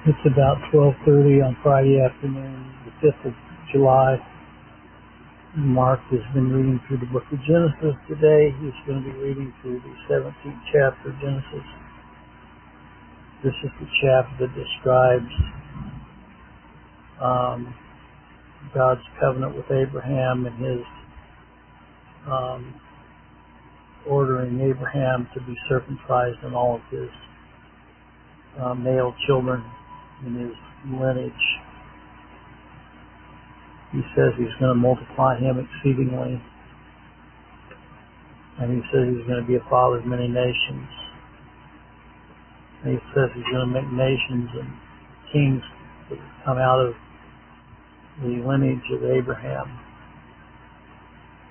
It's about 12:30 on Friday afternoon, the 5th of July. Mark has been reading through the book of Genesis today. He's going to be reading through the 17th chapter of Genesis. This is the chapter that describes God's covenant with Abraham and his ordering Abraham to be circumcised and all of his male children in his lineage. He says he's going to multiply him exceedingly, and he says he's going to be a father of many nations. And he says he's going to make nations and kings that come out of the lineage of Abraham.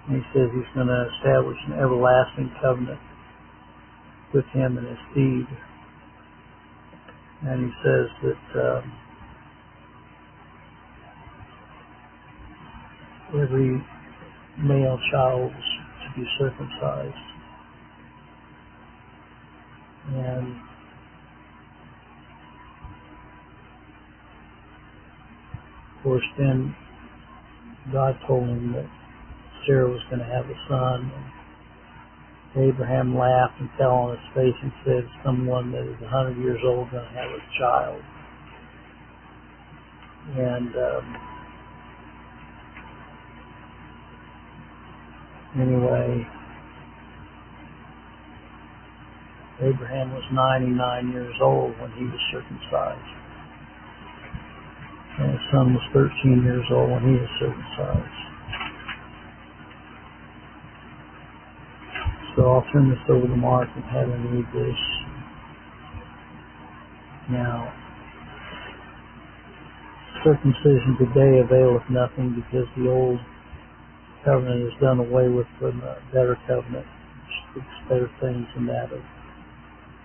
And he says he's going to establish an everlasting covenant with him and his seed. And he says that every male child is to be circumcised. And of course, then God told him that Sarah was going to have a son. And Abraham laughed and fell on his face and said, someone that is 100 years old going to have a child. And anyway, Abraham was 99 years old when he was circumcised. And his son was 13 years old when he was circumcised. So I'll turn this over to Mark and have him read this. Now, circumcision today availeth nothing, because the old covenant is done away with for the better covenant, which speaks better things than that of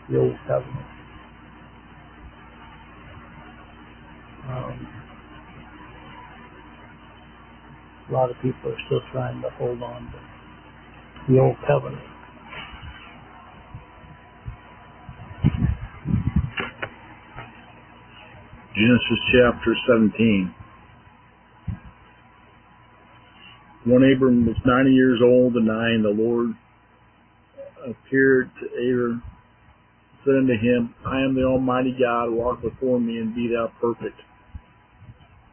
the old covenant. A lot of people are still trying to hold on to the old covenant. Genesis chapter 17. When Abram was 90 years old and nine, the Lord appeared to Abram, said unto him, I am the Almighty God, walk before me and be thou perfect.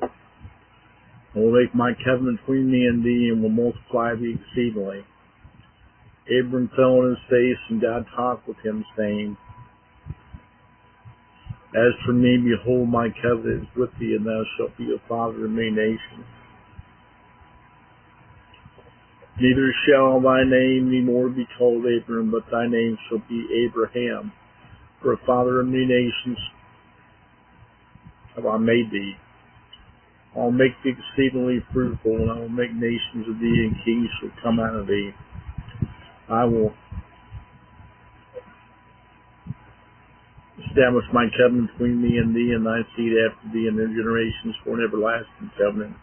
I will make my covenant between me and thee, and will multiply thee exceedingly. Abram fell on his face, and God talked with him, saying, As for me, behold, my covenant is with thee, and thou shalt be a father of many nations. Neither shall thy name any more be called Abram, but thy name shall be Abraham, for a father of many nations have I made thee. I will make thee exceedingly fruitful, and I will make nations of thee, and kings shall come out of thee. I will establish my covenant between me and thee and thy seed after thee and their generations for an everlasting covenant,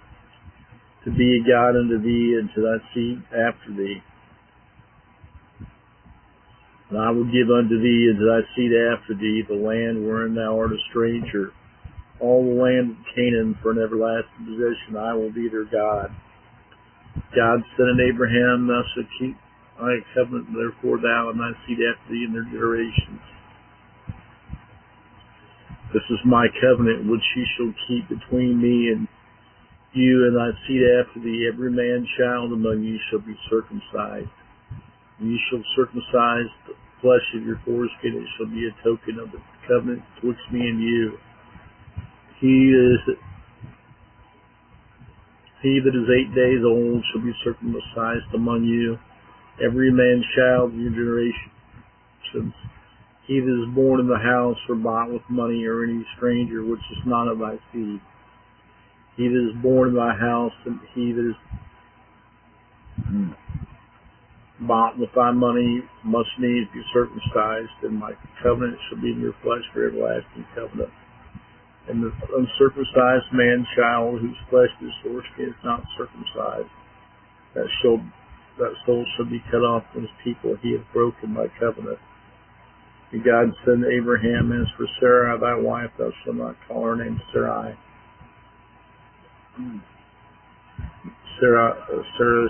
to be a God unto thee and to thy seed after thee. And I will give unto thee and to thy seed after thee the land wherein thou art a stranger, all the land of Canaan for an everlasting possession. I will be their God. God said unto Abraham, Thou shalt keep my covenant, therefore thou and thy seed after thee and their generations. This is my covenant which ye shall keep between me and you and thy seed after thee. Every man child among you shall be circumcised. And ye shall circumcise the flesh of your foreskin. It shall be a token of the covenant twixt me and you. He that is 8 days old shall be circumcised among you, every man child of your generations. He that is born in the house or bought with money, or any stranger which is not of thy seed. He that is born in thy house, and he that is bought with thy money must needs be circumcised, and my covenant shall be in your flesh for everlasting covenant. And the uncircumcised man child whose flesh is foreskin is not circumcised, that soul shall be cut off from his people. He hath broken my covenant. And God said to Abraham, as for Sarah thy wife, thou shalt not call her name Sarai. Sarah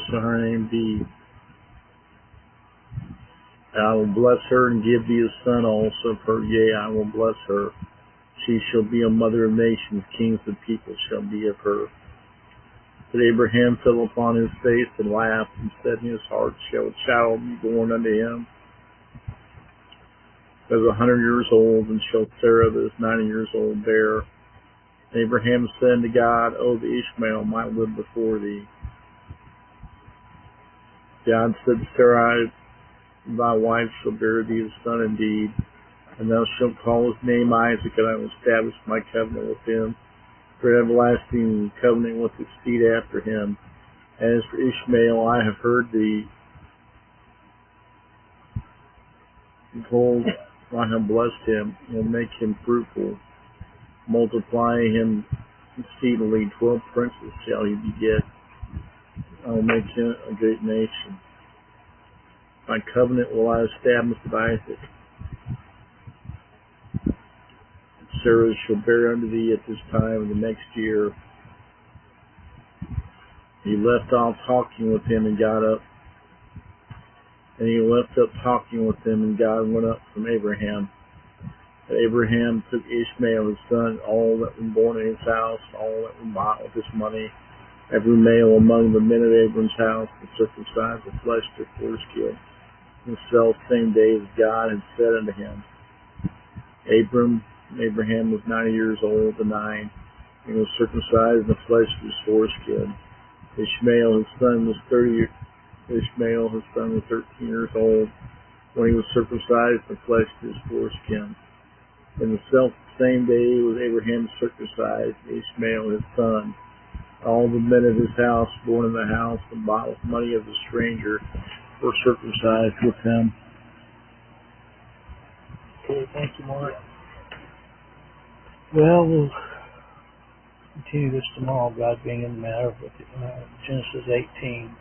shall her name be. And I will bless her and give thee a son also of her. Yea, I will bless her. She shall be a mother of nations. Kings of people shall be of her. But Abraham fell upon his face and laughed, and said in his heart, shall a child be born unto him? That is 100 years old, and shall Sarah that is 90 years old bear? And Abraham said unto God, O that Ishmael might live before thee. God said to Sarai, thy wife shall bear thee a son indeed, and thou shalt call his name Isaac, and I will establish my covenant with him for an everlasting covenant with his seed after him. As for Ishmael, I have heard thee. Behold, I have blessed him, and will make him fruitful, multiply him exceedingly. 12 princes shall he beget. I will make him a great nation. My covenant will I establish with Isaac. Sarah shall bear unto thee at this time of the next year. He left off talking with him and got up. And he left up talking with him, and God went up from Abraham. And Abraham took Ishmael his son, all that were born in his house, all that were bought with his money, every male among the men of Abram's house, and circumcised the flesh to foreskin. The self-same day as God had said unto him. Abraham was 90 years old and 9, and was circumcised in the flesh of his foreskin. Ishmael his son was 13 years old when he was circumcised in the flesh of his foreskin. In the self-same day was Abraham circumcised, Ishmael his son. All the men of his house, born in the house and bought with money of the stranger, were circumcised with him. Okay, thank you, Mark. Well, we'll continue this tomorrow, God being in the matter, with Genesis 18.